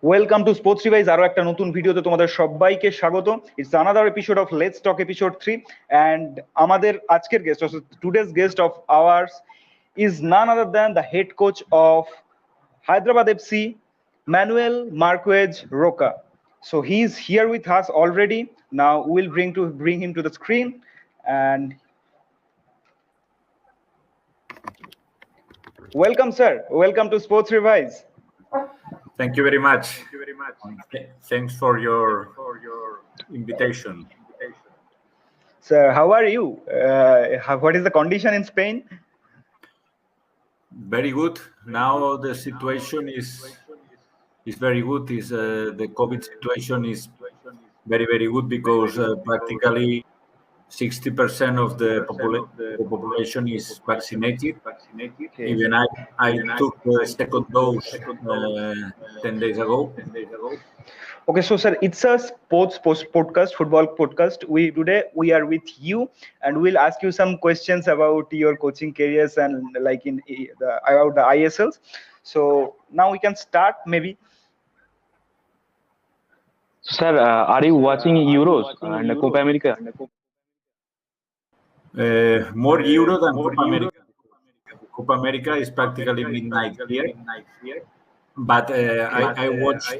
Welcome to sports revise, আরো একটা নতুন ভিডিওতে তোমাদের সবাইকে স্বাগত। It's another episode of let's talk episode 3 and আমাদের আজকের guest, today's guest of hours is none other than the head coach of Hyderabad FC, Manuel Marquez Roca. So he's here with us already. Now we'll bring him to the screen, and welcome, sir. Welcome to Sports Revise. Thank you very much. Thanks for your invitation. Sir, how are you? What is the condition in Spain? Very good. Now the situation is very good. The COVID situation is very good because practically 60% of the population is vaccinated. Okay. Even I took the second dose 10 days ago. Okay, so sir, it's a sports podcast, football podcast. Today we are with you, and we'll ask you some questions about your coaching careers and like about the ISLs. So now we can start maybe. Sir, are you watching Euros and Copa America? More Euro than Copa America. Copa America is practically midnight here. But I watched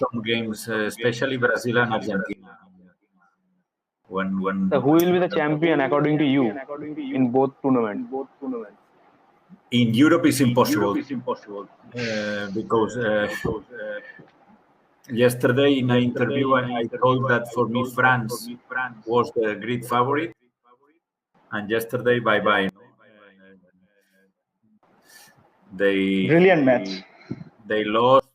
some games, especially Brazil and Argentina. When So who will be the champion according to you in both tournaments? in Europe is impossible because yesterday in an interview I told that for me France was the great favorite, and yesterday bye. Brilliant match. They lost.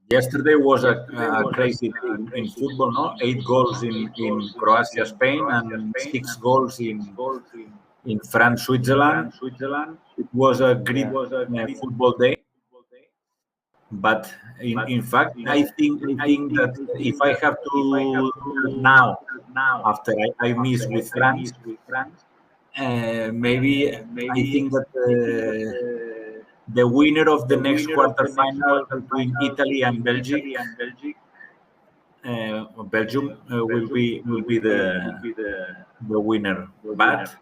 Yesterday was a crazy day in football, no? 8 goals in Croatia, Spain, and 6 goals in France, Switzerland. It was a great football day. But in fact, I think that if I have to now, after I miss with France, maybe I think that the winner of the next quarterfinal between Italy and Belgium will be the winner. But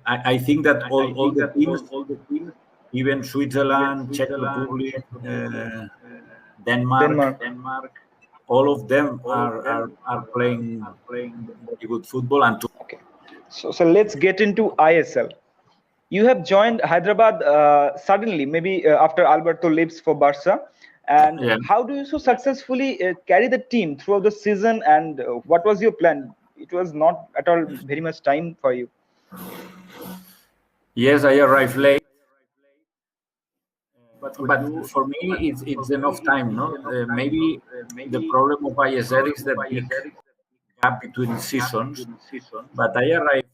I think that all the teams, even Switzerland, Czech Republic, Denmark, all of them are playing very good football. And Okay. So let's get into ISL. You have joined Hyderabad suddenly, maybe after Alberto leaves for Barca. And Yeah. how do you so successfully carry the team throughout the season? And what was your plan? It was not at all very much time for you. Yes, I arrived late. But for me, it's enough time, no? Maybe the problem of ISL is the big gap between seasons. But I arrived.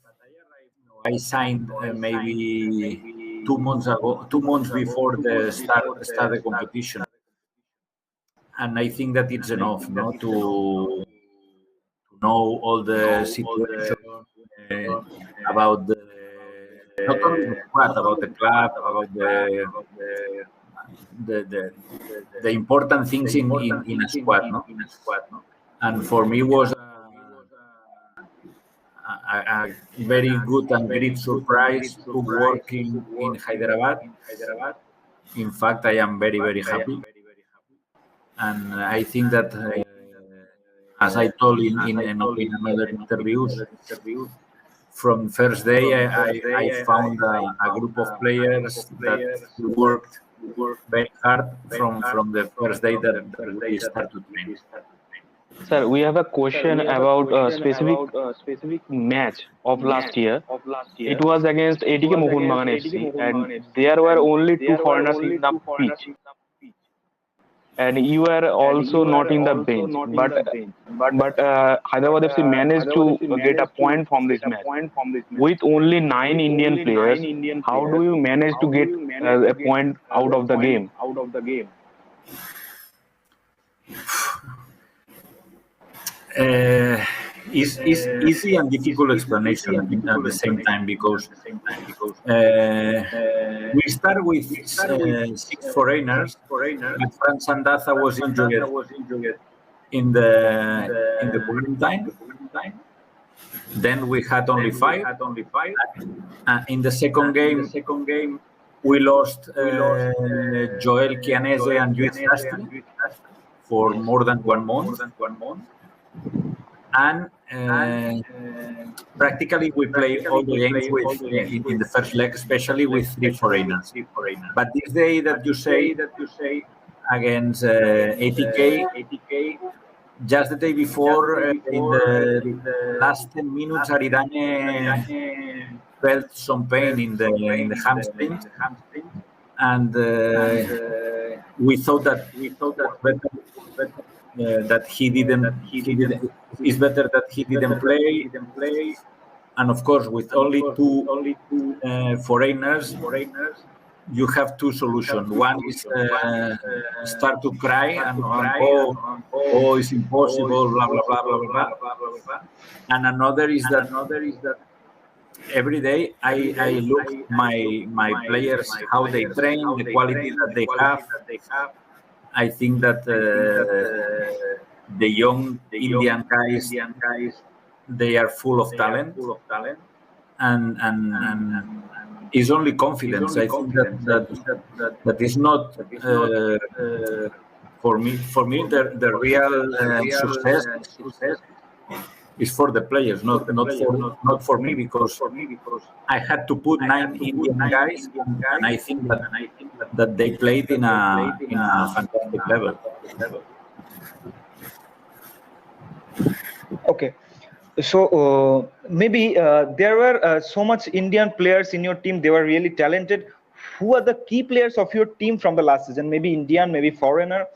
I signed maybe 2 months ago, 2 months before the start the competition, and I think that it's enough, no, to know all the situation about not only the squad, about the club, about the important things in a squad, no? And for me was a very good and great surprise to work in Hyderabad. In fact, I am very happy, and I think that as I told in another interviews, from first day I found a group of players that worked very hard from the first day that we started training. Sir, we have a question about a specific match of last year. It was against ATK Mohun Bagan FC, and there were only 2 foreigners in the pitch. And you were also not in the bench, but Hyderabad FC managed to get a point from this match with only 9 Indian players. How do you manage to get a point out of the game? is easy and difficult explanation at the same time, because we start with 6 foreigners, but Fran Sandaza was injured in the quarantine. Then we had only 5. In the second game, we lost Joel Chianese and Luis Sastre for more than 1 month. And practically we play all the games with in the first leg, especially with 3 foreigners. But this day that you say against ATK, just the day before, in the last 10 minutes, Aridane felt some pain in the hamstring, and we thought that it was better that he didn't. It's better that he didn't play. And of course, with only 2 foreigners, you have 2 solutions. One is start to cry and oh, it's impossible, blah blah blah blah blah. And another is that every day I look my players, how they train, the quality that they have. I think that the young Indian guys, they are full of talent, and is only confidence. I think that is not for me. For me, the real success is for the players, not for me, because I had to put 9 Indian guys, and I think that they played in a fantastic level. Okay. So maybe there were so much Indian players in your team. They were really talented. Who are the key players of your team from the last season? Maybe Indian, maybe foreigner.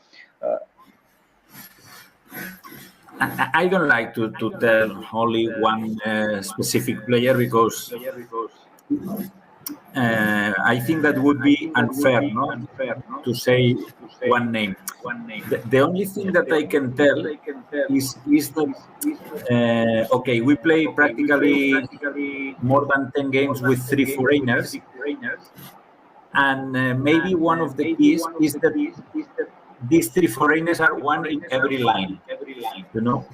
I don't like to tell only one specific player, because I think that would be unfair, no, to say one name. The only thing that I can tell is that okay, we play practically more than 10 games with 3 foreigners, and maybe one of the keys is that these 3 foreigners are one in every line. You know,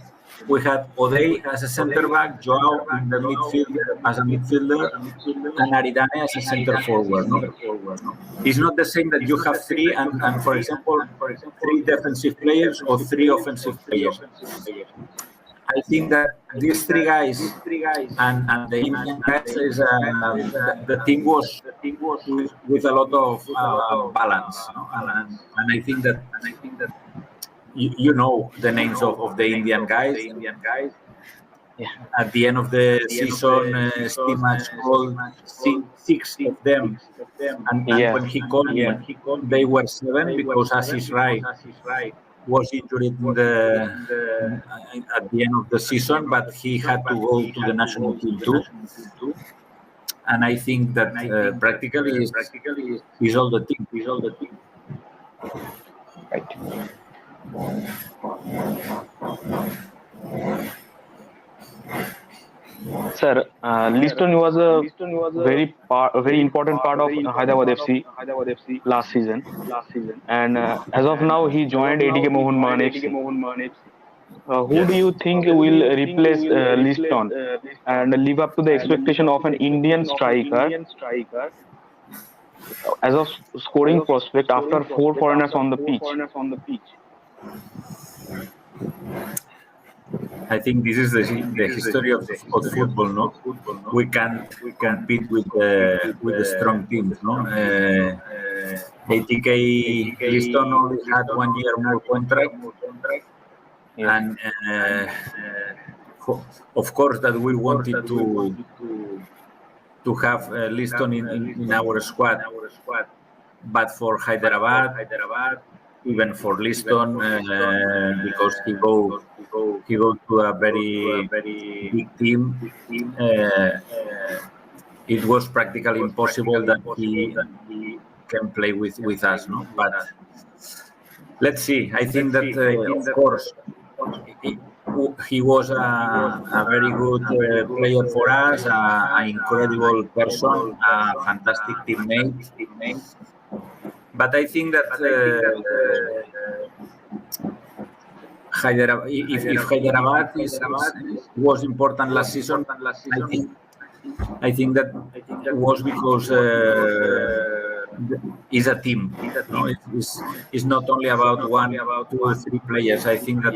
we had O'Day as a center back, Joao in the midfielder, and Aridane as a center forward. No, it's not the same that you have 3 and for example 3 defensive players or 3 offensive players. I think that these 3 guys and the Indian guys is the team was with a lot of balance, no? And I think that you know the names of the Indian guys. Yeah. At the end of the season, Stima called 6 of them, and Yeah. when he called me, they were 7, because Assis Rai was injured at the end of the season, but he had to go to the national team too. And I think that practically is all the team. Right. Sir, Liston was a very important part of Hyderabad FC last season, and as of now, he joined ATK Mohun Bagan FC. Who do you think will replace Liston and live up to the expectation of an Indian striker as of scoring prospect after 4 foreigners on the pitch? I think this is the history of football. No, we can't compete with the strong teams. No, ATK Liston only had 1 year more contract, Yeah. and of course that we wanted to have Liston in our squad, but for Hyderabad, even for Liston, because he go to a very big team, it was practically impossible that he can play with us. No, but let's see. I think that of course he was a very good player for us, an incredible person, a fantastic teammate. But I think that if Hyderabad was important last season, I think that was because it's a team. No, it's not only about one, two, three players. I think that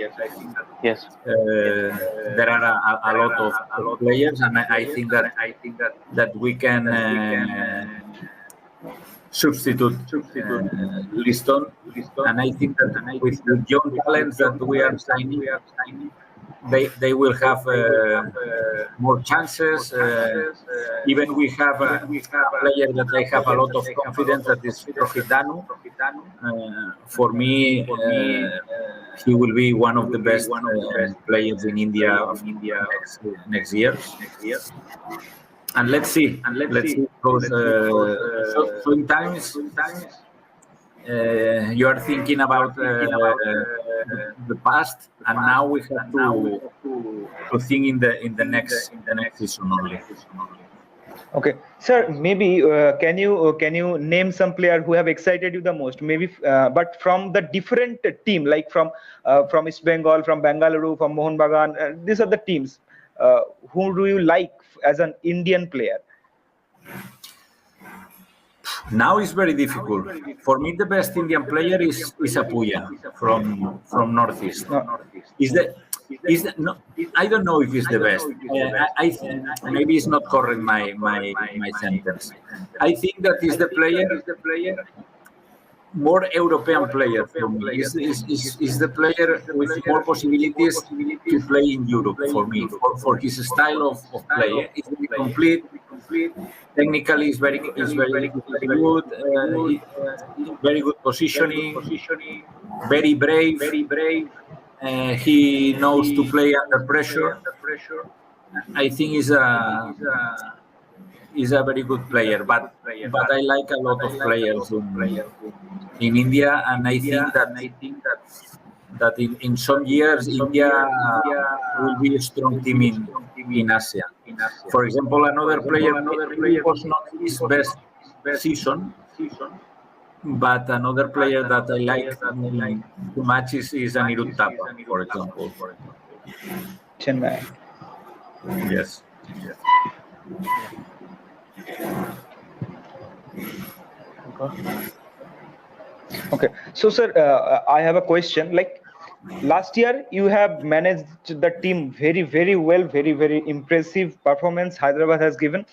Yes. there are a lot of players, and I think that we can substitute Liston. And I think that with young talents that we are signing, they will have more chances. Even we have a player that I have a lot of confidence, that is Rohitanu. For me, he will be one of the best players in India of next years. And let's see, because sometimes you are thinking about the past, and now we have to think in the next season only. Okay, sir. Maybe can you name some player who have excited you the most? Maybe, but from the different team, like from East Bengal, from Bengaluru, from Mohun Bagan. These are the teams. Who do you like as an Indian player? Now it's very difficult. For me, the best Indian player is Apuya from Northeast. No. No, I don't know if he's the best. I think maybe it's not correct my sentence. I think that is the player, more European player for me. Is the player with more possibilities to play in Europe for me, for his style of play. It's very complete. Technically, is very good. Very good positioning. Very brave. He knows to play under pressure. I think he's a very good player, but I like a lot of players in India, and I think that in some years India will be a strong team in Asia. For example, another player, maybe was not his best season, but another player that I like too much is Anirudh Thapa, for example. Chennai. Yes. Okay, so sir, I have a question. Like last year, you have managed the team very, very well, very, very impressive performance Hyderabad has given,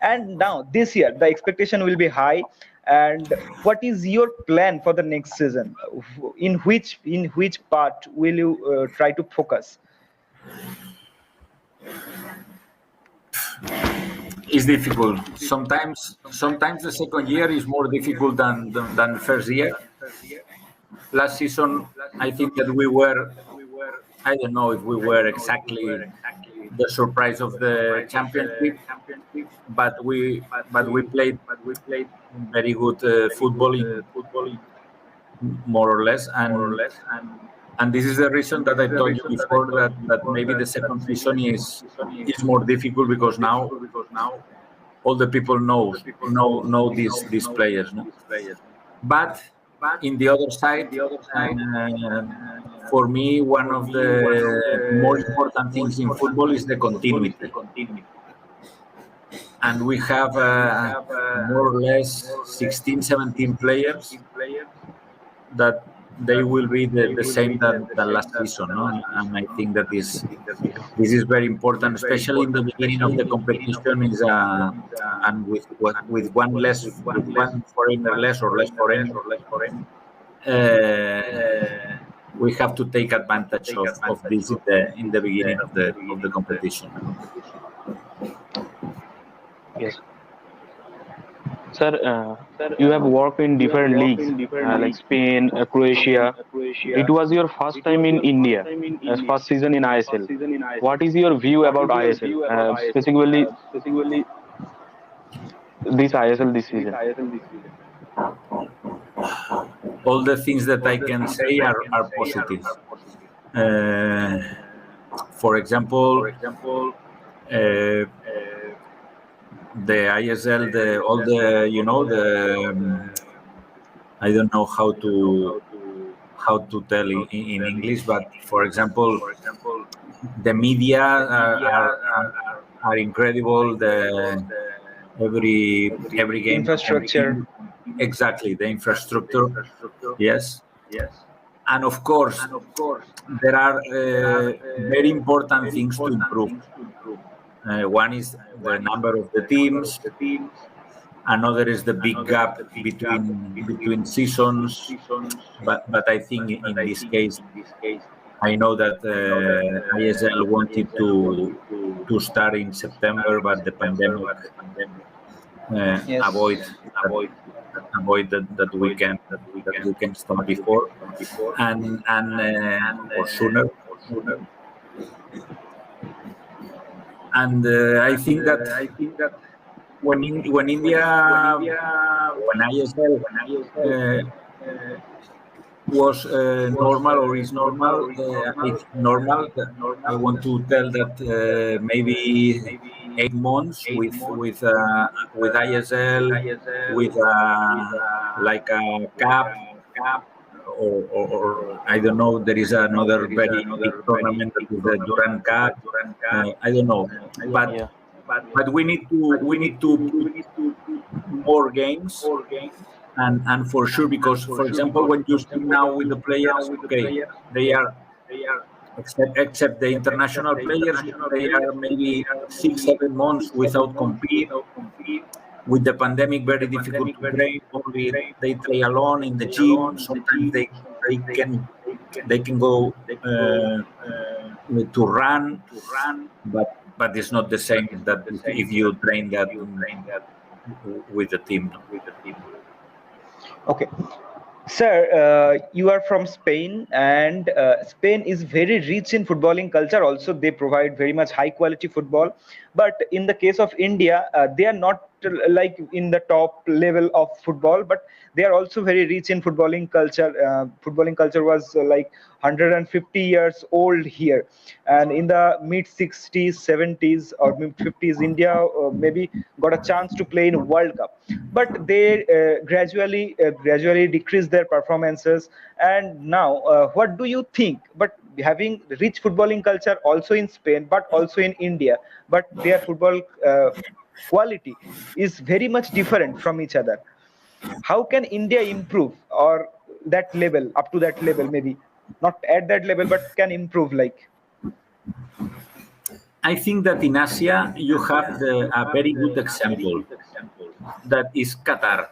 and now this year the expectation will be high. And what is your plan for the next season? In which part will you try to focus? It's difficult. Sometimes the second year is more difficult than the first year. Last season, I think that we were, I don't know if we were exactly the surprise of the championship, but we played very good football, more or less, and this is the reason that I told you before, that maybe the second season is more difficult, because now all the people know these players, no? But in the other side, uh, for me, one of the more important things in football is the continuity, and we have more or less 16, 17 players that they will be the same than last season, no? And I think that this is very important, especially in the beginning of the competition. And with one foreigner less, or less foreigner, we have to take advantage of this in the beginning of the competition. Yes. Sir, you have worked in different leagues like Spain, Croatia. It was your first time in India, as first season in ISL. What is your view about ISL, specifically this ISL this season? All the things that I can say are positive. For example, the ISL, all the I don't know how to tell in English, but for example, the media are incredible. Every game Infrastructure. exactly, the infrastructure, yes, and of course there are very important things to improve. One is the number of the teams. Another is the big gap between seasons. But I think in this case, I know that ISL wanted to start in September, but the pandemic Yes. avoid that we can start before and or sooner. And I think that when India, when ISL uh, was normal or is normal, it's normal. I want to tell that maybe 8 months with ISL, with like a cap, or I don't know. There is another very big tournament that is the Duran Cup. I don't know, but Yeah. we need to put more games. And for sure, because for example, when you speak now with the players, okay, they are except the international players, they are maybe 6-7 months without compete. With the pandemic, very difficult to train. Only they train alone in the gym. Sometimes they can go to run, but it's not the same that if you train that with the team. No? Okay. Sir, you are from Spain, and Spain is very rich in footballing culture. Also, they provide very much high quality football. But in the case of India, they are not like in the top level of football, but they are also very rich in footballing culture. Footballing culture was like 150 years old here, and in the mid 60s, 70s, or mid 50s, India maybe got a chance to play in World Cup, but they gradually decreased their performances. And now, what do you think? But having rich footballing culture also in Spain, but also in India, but their football quality is very much different from each other. How can India improve, or that level, up to that level, maybe not at that level, but can improve, like? I think that in Asia you have a very good example, that is Qatar,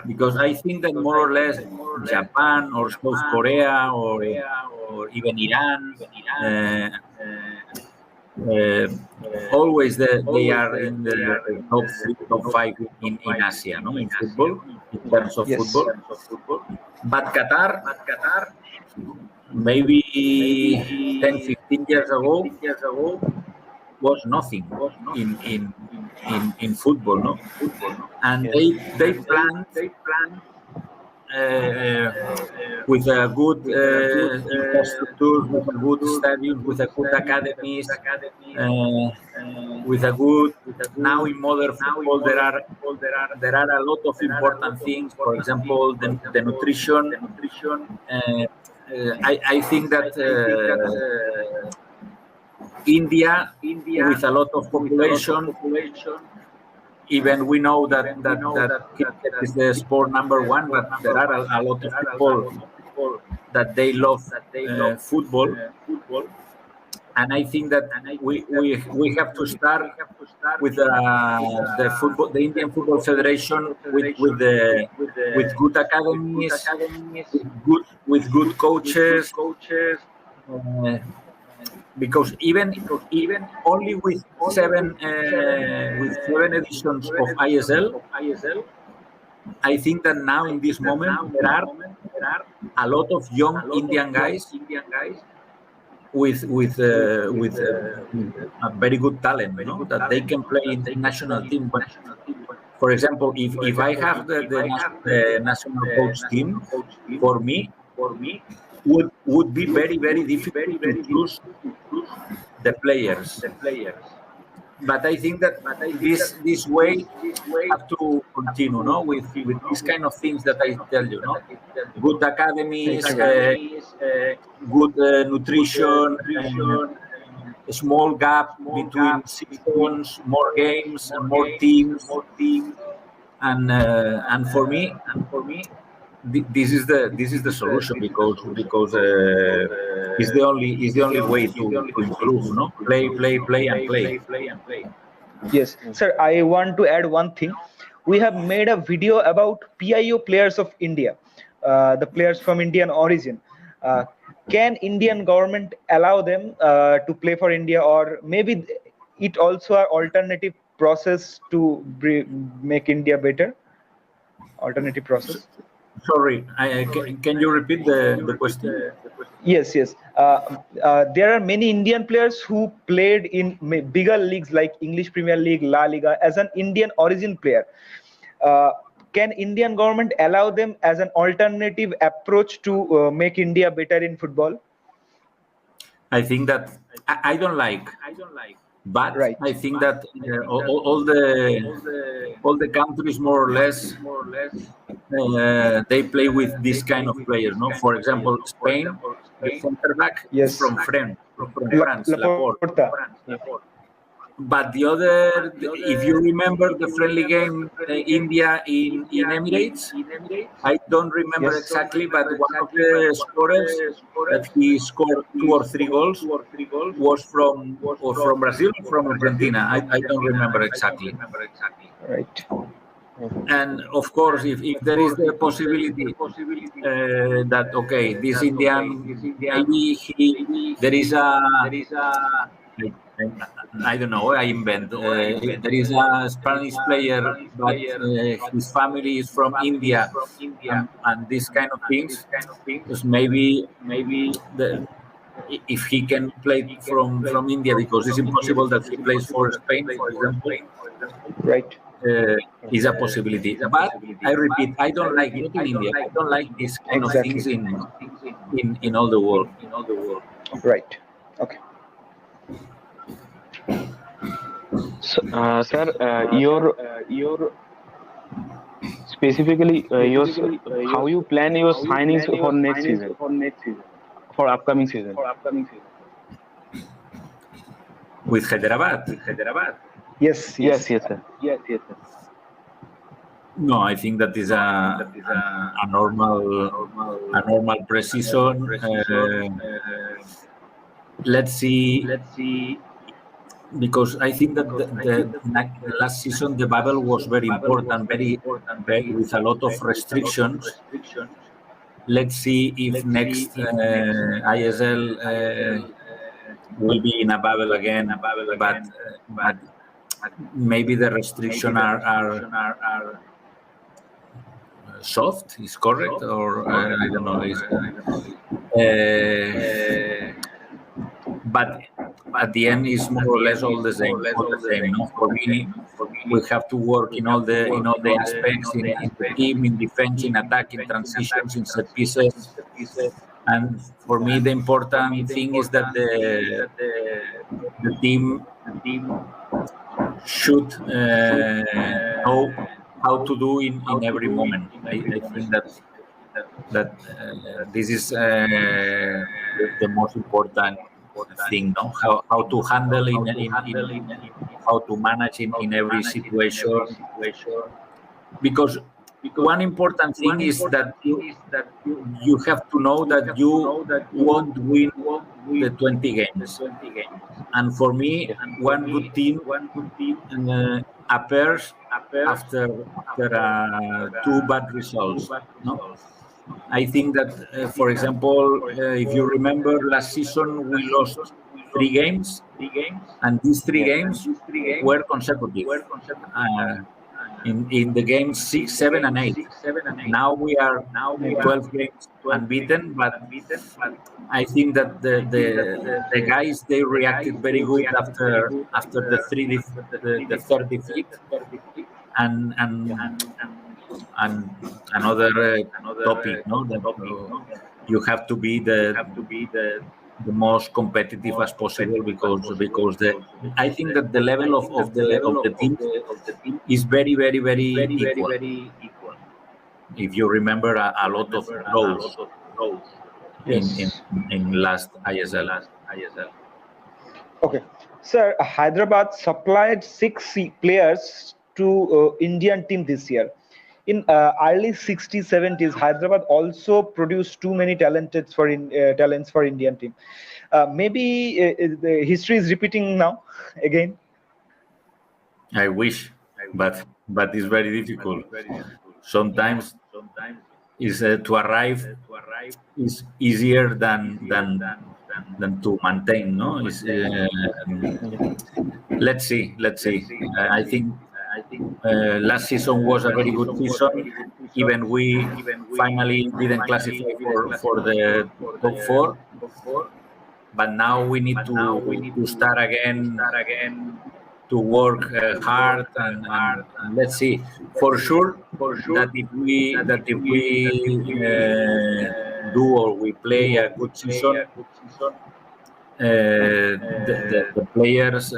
because I think that more or less Japan or South Korea or even Iran, uh, uh, always they are in the top 3, top 5 in Asia, no, in football, in terms of Yes. football. But Qatar, maybe 10, 15 years ago, was nothing in football, no, and Yes. they planned uh, with a good infrastructure, with a good stadium, with a good academies, uh, with a good. Now in modern football, there are a lot of important things. For example, the nutrition. I think that India, with a lot of population, even we know that cricket is the sport number one, but there are a lot of people that they love football, and I think that we have to start with the Indian Football Federation with good academies, with good coaches, uh, because even only with seven editions of ISL, I think that now in this moment there are a lot of young Indian guys with a very good talent, no? That they can play in national team. But for example, if I have the national coach team, for me, would be very, very difficult to choose the players. But I think that this way have to continue, no, with these kind of things that I tell you, no, good Thank academies, you very much. good nutrition, a small gap between seasons, more games, more teams, and for me, this is the solution because it's the only way to improve, no, play and play. Yes, sir, I want to add one thing. We have made a video about PIO players of India, the players from Indian origin. Uh, can Indian government allow them to play for India, or maybe it also an alternative process to make India better? Alternative process. Sorry, can you repeat the question? Yes, yes. There are many Indian players who played in bigger leagues like English Premier League, La Liga as an Indian origin player. Uh, can Indian government allow them as an alternative approach to make India better in football? I think that I don't like, but Right. I think that all the countries more or less they play with this kind of players. No, for example, Spain, the center back is Yes. from France, Laporte. Laporta. Yeah. But the other, if you remember the friendly game India in Emirates, I don't remember Yes. exactly, but one of the scorers that he scored 2 or 3 goals was from Brazil or from Argentina. I don't remember exactly. Right. And of course, if there is the possibility that okay, this Indian maybe there is a I don't know. I invent. There is a Spanish player, but his family is from India, and these kind of things. Because maybe the, if he can play from India, because it's impossible that he plays for Spain, for example, Right. is a possibility. But I repeat, I don't like not in India. I don't like these kind of things Exactly. in all the world. Right. Okay. So, sir, your specifically how you plan your signings for next season, for upcoming season. With Hyderabad, Yes. Yes, Yes. yes, sir. no, I think that is a normal pre-season. Let's see, because I think that the last season the bubble was very important, very with a lot of restrictions. Let's see if next ISL will be in a bubble again, but maybe the restriction are soft. Is correct or I don't know. Uh, but at the end is more or less all the same. All the same. No, for me, we have to work in all the aspects in the team, in defense, in attack, in transitions, in set pieces. And for me, the important thing is that the team should know how to do in every moment. I think that this is the most important thing, no? How to handle in how to manage in every situation. Because one important thing is that you have to know that you won't win the 20 games. And for me, one good team appears after two bad results. No, I think that, for example, if you remember last season, we lost 3 games, and these three Yes. games were consecutive. Uh, in the games 6, 7, and 8. Now we are 12 games unbeaten, but I think that the guys they reacted very good after the third defeat, and and another topic, no, that you have to be the most competitive as possible because I think that the level of the teams is very very very equal. If you remember a lot of draws in Yes. last ISL. Okay. Sir, Hyderabad supplied six players to Indian team this year. In early 60s, 70s, Hyderabad also produced too many talents for Indian team. Maybe the history is repeating now again. I wish, but it's very difficult. Sometimes is to arrive is easier than to maintain. No, is Yeah. let's see. I think last season was a very good season. Even we finally didn't classify for the top four, but now we need to start again to work hard and let's see. For sure that if we do or we play a good season, the players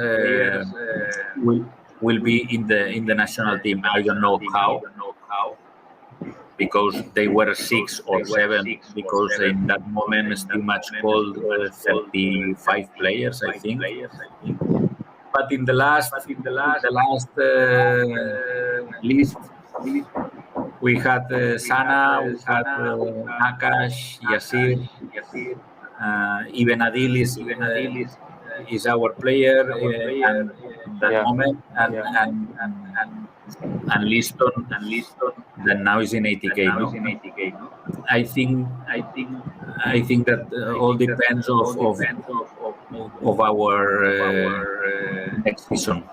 will be in the national team. I don't know how, because they were 6 or 7, because in that moment still much called 35 players, I think. But in the last list, we had Sana, we had Nakash, Yasir, even Adil is our player, and in that Yeah. moment, and Liston that now is in 80K. No, I think I think that all depends of our next season.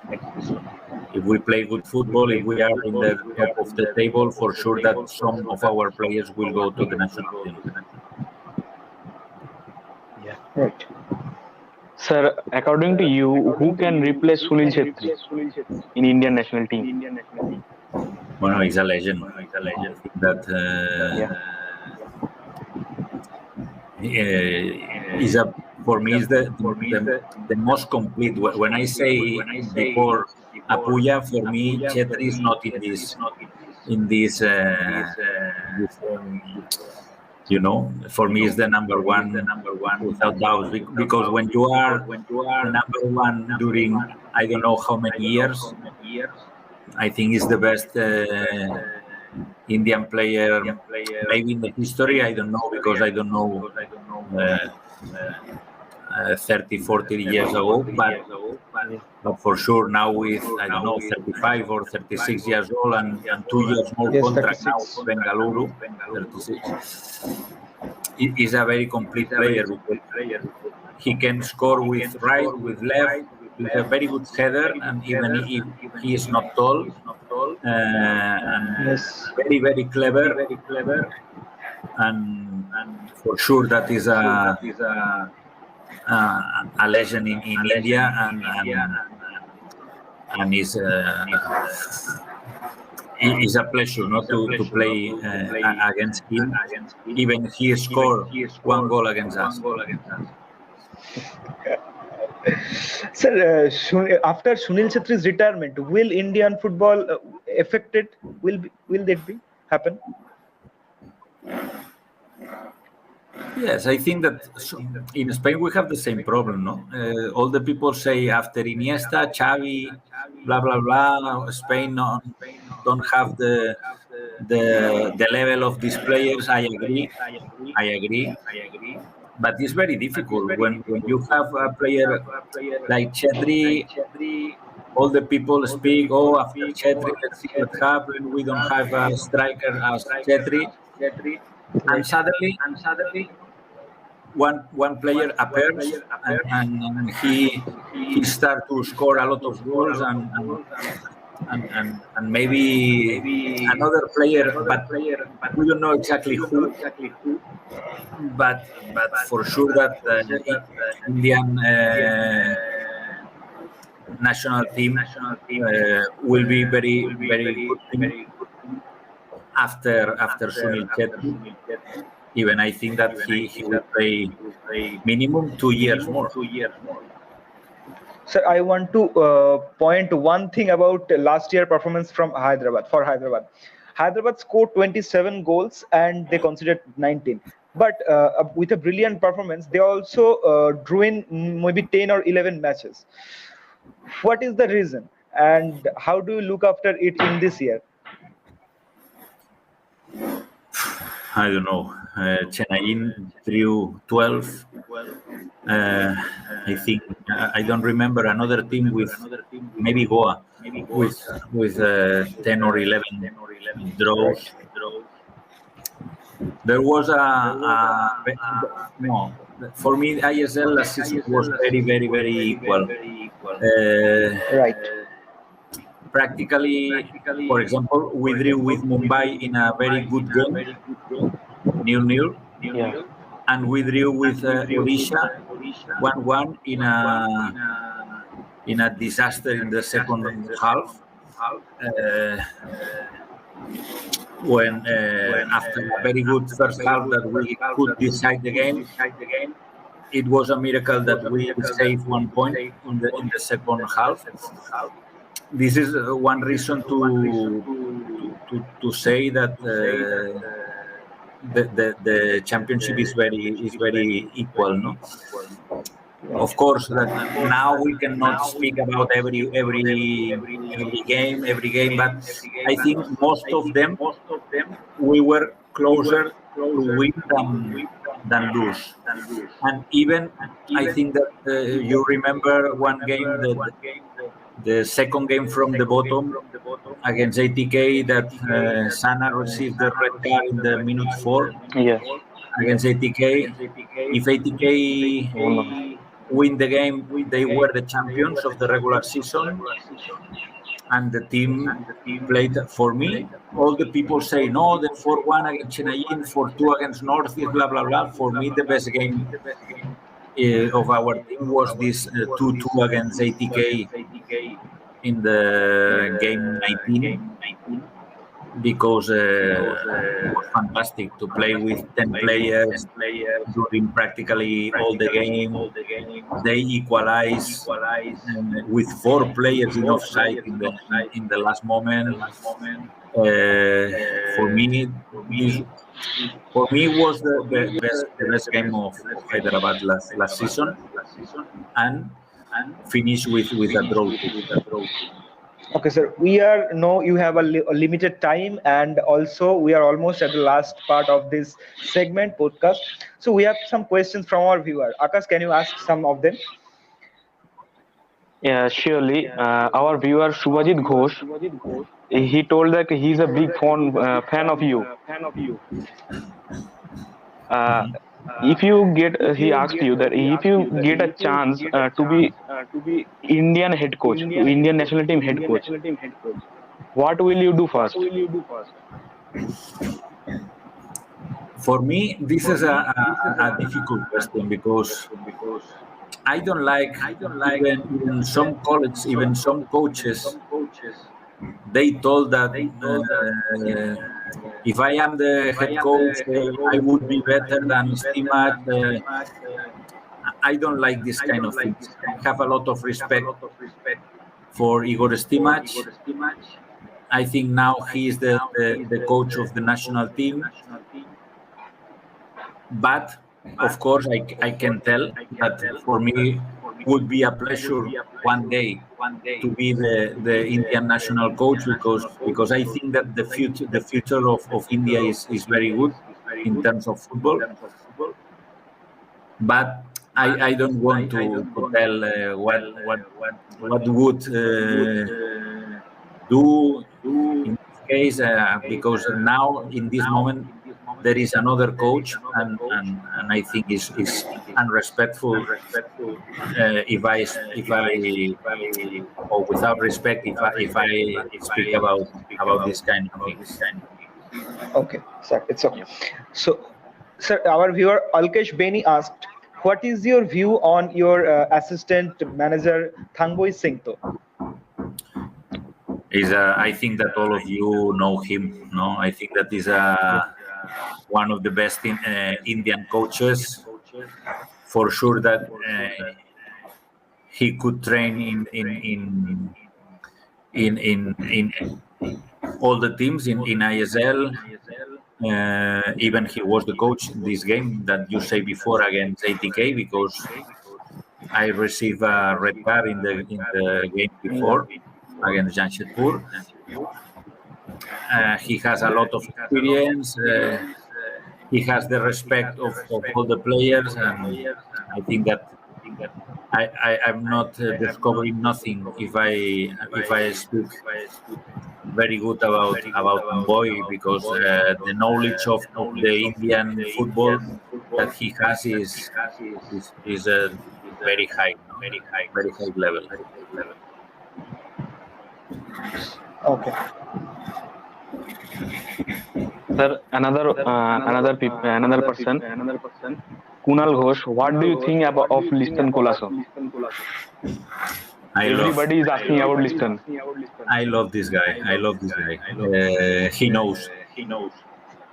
If we play good football, if we are in the top of the table, for sure that some of our players will go to the national team. Yeah. Right. Sir, according to you, who can replace Sunil Chhetri in Indian national team? Bueno, he's a legend. I think that Yeah. is a for me is the most complete. When I say before Apuya, for me Chetri is not in this for me is the number one without doubt, because when you are the number one during I don't know how many years, I think is the best Indian player maybe in the history. I don't know, because I don't know uh, 30 40 years ago, Yeah. but for sure now with I don't know 35 or 36 years old and 2 years more Yes, contract now 36. for Bengaluru, 36, is a very complete player, because he can score with right, with left, with a very good header, and even if he is not tall, and Yes. very very clever, and for sure that is a legend in India, and is a pleasure not to play against him. Even he scored one goal against us. Sir, after Sunil Chetri's retirement, will Indian football affected? Will that be happen? Yes, I think that in Spain we have the same problem, no? All the people say after Iniesta, Xavi, blah blah blah, Spain don't have the level of these players. I agree, but it's very difficult when you have a player like Chetri. All the people speak, oh, after Chetri, let's see what happened. We don't have a striker as Chetri, and Right. suddenly one player appears, and he start to score a lot of goals, and maybe another player, but we don't know exactly who. But for sure that Indian national team will be very very good team after Sunil Chetri. Even I think that he will play minimum 2 years more. Sir, I want to point one thing about last year performance from Hyderabad. For Hyderabad, Hyderabad scored 27 goals and they conceded 19. But with a brilliant performance, they also drew in maybe 10 or 11 matches. What is the reason, and how do you look after it in this year? I don't know. Chennai drew 12. Uh, I think I don't remember another team with maybe Goa with 10 or 11 Right. draws. There was no, for me ISL last season was very very very equal. Uh, Right. Practically, for example, we drew with Mumbai in a very good game, 0-0, Yeah. and we drew with Odisha 1-1 in a disaster in the second half. Uh, when after a very good first half that we could decide the game, it was a miracle that we saved 1 point in the second half. This is one reason to say that the championship is very equal, no? Right. Of course, that now we cannot speak about every game, but I think most of them we were closer to win than lose. And even I think that you remember one game, the second game from the bottom against ATK, that Sana received the red card in the minute 4 Yes. against ATK. If ATK Mohan win the game, they were the champions of the regular season, and the team played for me. All the people say no, the 4-1 against Chennai, 4-2 against North is blah blah blah. For me, the best game of our team was this 2-2 against ATK in the game 19, because it was fantastic to play with 10 players during practically all the game. They equalize with 4 players in offside in the last moment. For me, this for me was the best game of Hyderabad last season, and finish with a draw too. Okay, sir. We are no. You have a limited time, and also we are almost at the last part of this segment podcast. So we have some questions from our viewer. Akash, can you ask some of them? Yeah, surely. Our viewer Shubhajit Ghosh, he told that he's a big fan of you. Uh, if you get, he asked you that if you get a chance to be Indian head coach, to Indian national team head coach, what will you do first? For me, this is a difficult question, because I don't like, even some colleagues, even some coaches, they told that if I am the head coach, I would be better than Stimac. I don't like this kind of things. I have a lot of respect for Igor Stimac. I think now he is the coach of the national team. But of course, I can tell that for me would be a pleasure one day to be the Indian national coach, because I think that the future of India is very good in terms of football. But I don't want to tell what would do in this case, because now in this moment there is another coach, and I think is unrespectful if I or without respect if I speak about this kind of things. Okay, sir. It's okay. So, sir, our viewer Alkesh Beni asked, "What is your view on your assistant manager Thangboy Singto?" I think that all of you know him. No, I think that is Yeah. one of the best Indian coaches. For sure that he could train in all the teams in ISL. Even he was the coach this game that you say before against ATK, because I received a red card in the game before against Jamshedpur. He has a lot of experience. He has the respect of all the players, and I think that I'm not discovering nothing if I speak very good about Boy, because the knowledge of the Indian football that he has is very high, no? Very high level. Okay. Sir, another person, Kunal Ghosh. What do you think about of Liston Colasso? Everybody is asking about Liston. I love this guy. I love this guy. He knows.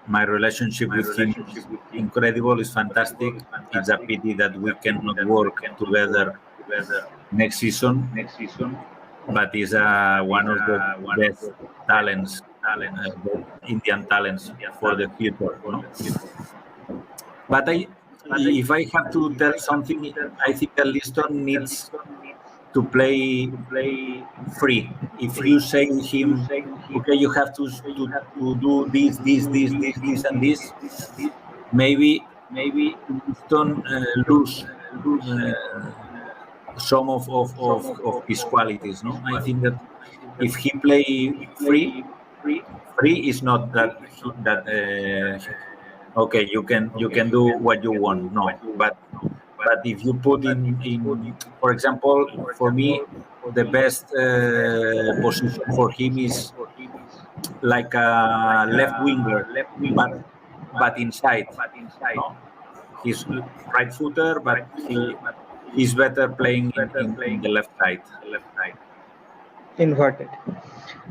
My relationship with him is incredible. It's fantastic. It's a pity that we cannot work together next season, but he's one of the best talents, the Indian talents for the future. No? But if I have to tell something, I think that Liston needs to play free. If you say him, okay, you have to do this, and this, maybe Liston lose some of his qualities. No, I think that if he play free is not that okay, you can do what you want. No, but if you put in for example, for me, the best position for him is like a left winger, but inside. No, he's right footer, but he's better playing in the left side. Inverted.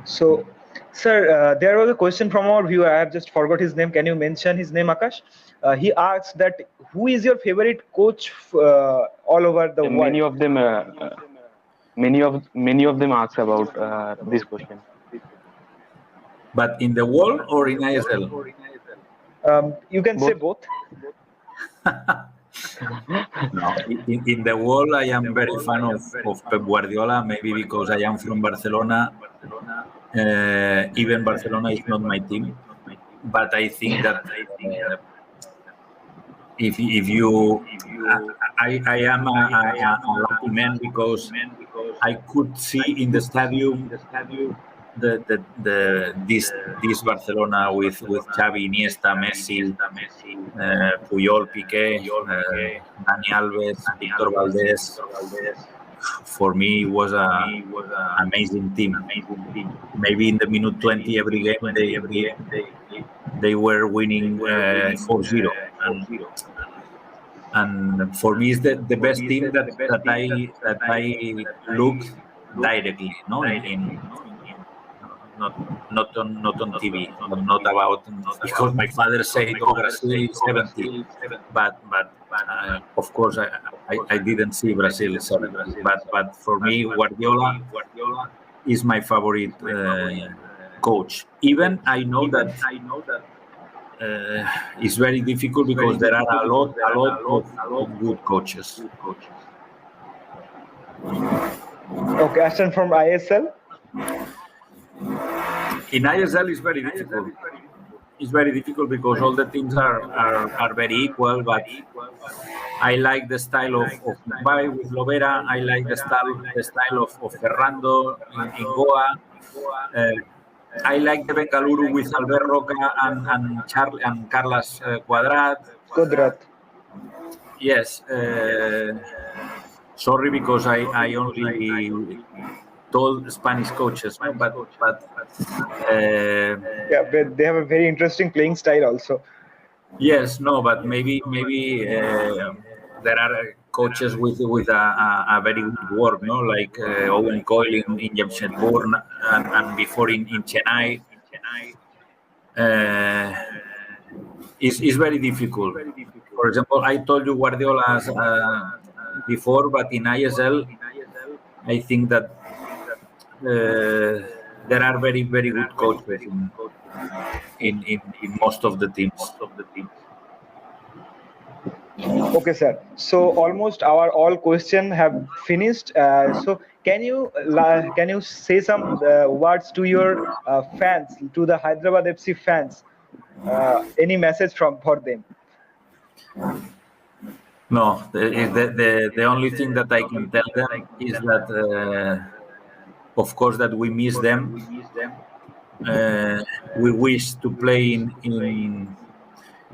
So, sir, there was a question from our viewer. I have just forgot his name. Can you mention his name, Akash? He asked that who is your favorite coach all over the world? Many of them ask about this question. But in the world or in ISL? You can say both. No, in the world, I am very fan of Pep Guardiola, maybe because I am from Barcelona. Even Barcelona is not my team, but I think that if you, I am a lucky man, because I could see in the stadium this Barcelona with Xavi, Iniesta, Messi, Puyol, Piqué, Dani Alves, Victor Valdés. For me, it was an amazing team. Maybe in the minute 20 every game they were winning 4-0, and for me it's the best team that I look directly, no, in not on TV, not about, because my father said, "Oh, Brazil is 70," but of course I didn't see Brazil 70. But for me, Guardiola is my favorite coach. Even I know that it's very difficult because there are a lot of good coaches. Okay, Ashton from ISL. In ISL, it's very difficult. It's very difficult because all the teams are very equal. But I like the style of Mumbai with Lovera. I like the style of Ferrando in Goa. I like the Bengaluru with Albert Roca and Carlos Kudrat. Yes. Sorry, because I only told Spanish coaches, no? but Yeah, but they have a very interesting playing style also. yes, no, but maybe there are coaches with a very good work, no, like Owen Coyle in Jamshedpur and before in Chennai. is very difficult. For example, I told you Guardiola's before, but in ISL, I think that there are very, very good coaches in most of the teams. Okay, sir. So almost our all question have finished. So can you say some words to your fans, to the Hyderabad FC fans? Any message from for them? No, the only thing that I can tell them is that, of course, that we miss them. We wish to play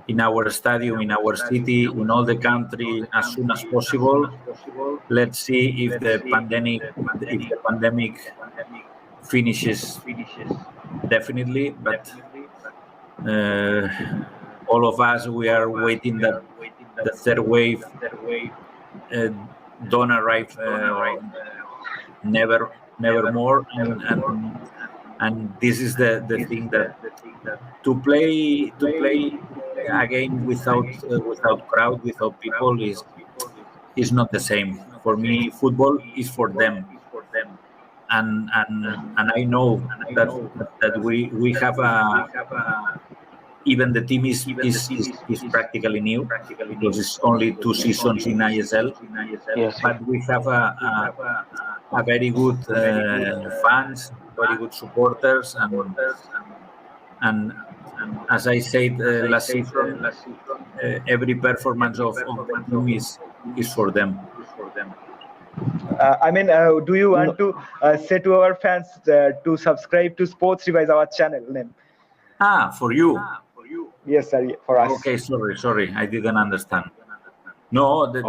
in our stadium, in our city, in all the country as soon as possible. Let's see if the pandemic finishes definitely, but uh, all of us we are waiting that the third wave uh, don't arrive never more, and this is the thing that to play again without crowd, without people is not the same. For me, football is for them, and I know that we have a even the team is practically new because it's only 2 seasons in ISL, Yes, sir. but we have a very good fans, very good supporters, and as I said last season, every performance of the team is for them. Do you want No, to say to our fans to subscribe to Sports Revise, our channel name? For you. Yes, sir. For us. Okay, sorry, I didn't understand. No, this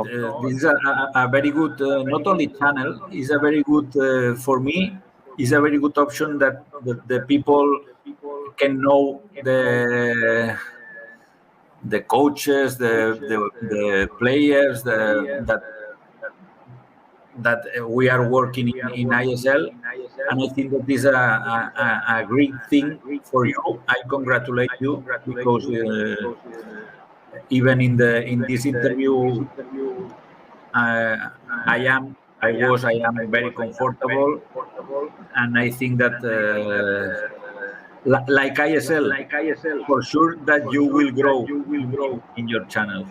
is a very good, not only channel, is a very good, for me, is a very good option that the people can know the coaches, the players, that we are working in ISL, and I think that is a great thing for you. I congratulate you because even in this interview, uh, I am very comfortable, and I think that like ISL, for sure that you will grow in your channel.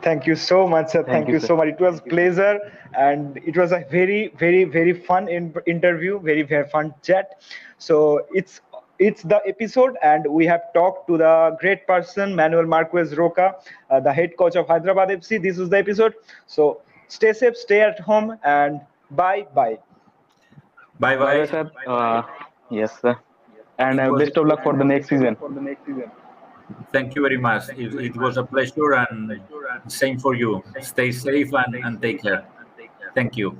Thank you so much, sir. thank Thank you, you sir. so much. It was pleasure, and it was a very fun interview, very fun chat. So it's the episode, and we have talked to the great person Manuel Marquez Roca, the head coach of Hyderabad FC. This is the episode. So stay safe, stay at home, and bye. Bye Bye bye, bye. sir. Yes, sir. And It was. best of luck for the next season. Thank you very much. It was a pleasure, and same for you. Stay safe and take care. Thank you.